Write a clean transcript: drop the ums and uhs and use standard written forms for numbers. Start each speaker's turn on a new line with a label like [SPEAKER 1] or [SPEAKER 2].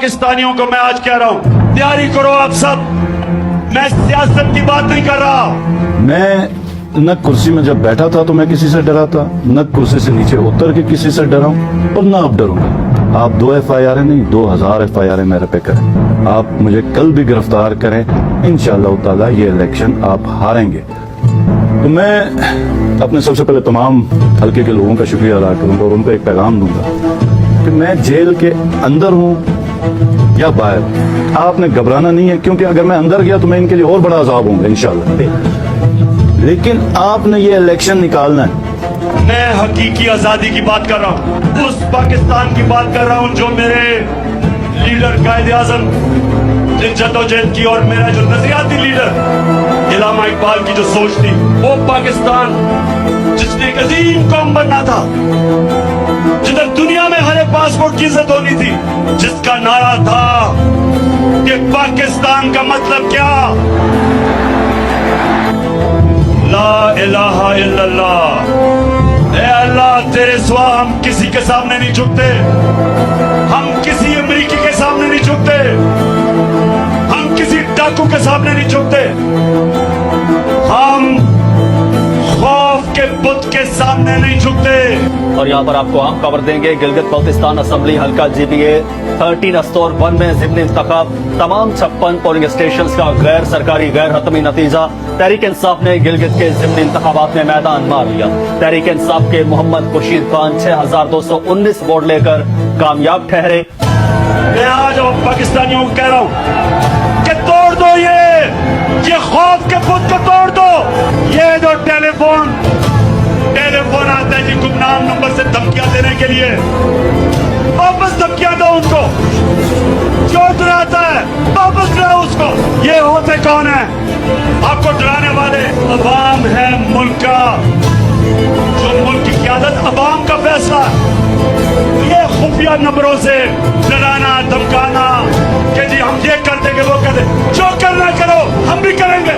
[SPEAKER 1] पाकिस्तानियों को मैं आज कह रहा हूं, तैयारी करो आप सब। मैं सियासत की बात नहीं कर रहा।
[SPEAKER 2] मैं न कुर्सी में जब बैठा था तो मैं किसी से डरा था, न कुर्सी से नीचे उतर के किसी से डरा हूं और न अब डरूंगा। आप 2 FIR नहीं 2000 FIR मेरे पे करें, आप मुझे कल भी गिरफ्तार करें, इंशाअल्लाह ताला ये इलेक्शन आप हारेंगे। तो मैं अपने सबसे पहले तमाम हल्के के लोगों का शुक्रिया अदा करूंगा और उनको एक पैगाम दूंगा कि मैं जेल के अंदर हूं या बाहर, आपने घबराना नहीं है, क्योंकि अगर मैं अंदर गया तो मैं इनके लिए और बड़ा अजाब होऊंगा इंशाअल्लाह। लेकिन आपने ये इलेक्शन निकालना है।
[SPEAKER 1] मैं हकीकी आजादी की बात कर रहा हूं, उस पाकिस्तान की बात कर रहा हूं जो मेरे लीडर कायदे आजम ने जद्दोजहद की और मेरा जो नजरियाती लीडर इलामा इकबाल की जो सोच थी, वो पाकिस्तान जिसने एक अजीम कौम बनना था, जिधर दुनिया में हर एक पासपोर्ट की इज्जत होनी थी, जिसका नारा था कि पाकिस्तान का मतलब क्या, ला इलाहा इल्लल्लाह। ए अल्लाह तेरे सिवा हम किसी के सामने नहीं झुकते, हम किसी अमेरिकी के सामने नहीं झुकते, हम किसी डाकू के सामने नहीं झुकते, हम खौफ के बुत के सामने नहीं झुकते।
[SPEAKER 3] और यहाँ पर आपको अहम खबर देंगे, गिलगित बल्तिस्तान असेंबली हल्का GBA 13 अस्तौर 1 में ज़िमनी इंतखाब, तमाम 56 पोलिंग स्टेशन का गैर सरकारी गैर हतमी नतीजा। तहरीक इंसाफ ने गिलगित के ज़िमनी इंतखाबात में मैदान मार लिया। तहरीक इंसाफ के मोहम्मद खुर्शीद खान 6219 वोट लेकर कामयाब ठहरे।
[SPEAKER 1] मैं आज पाकिस्तानियों को कह रहा हूं कि तोड़ दो ये खौफ के बुत को तोड़ दो। ये जो टेलीफोन आता है जी गुमनाम नंबर से धमकियां देने के लिए, वापस धमकियां दो उनको। जो डराता है वापस डराओ उसको। ये होते कौन है? आपको डराने वाले अवाम है मुल्क का, जो मुल्क की क़यादत अवाम का फैसला। ये खुफिया नंबरों से डराना धमकाना कि जी हम ये कर देंगे वो कर देंगे, जो करना करो हम भी करेंगे।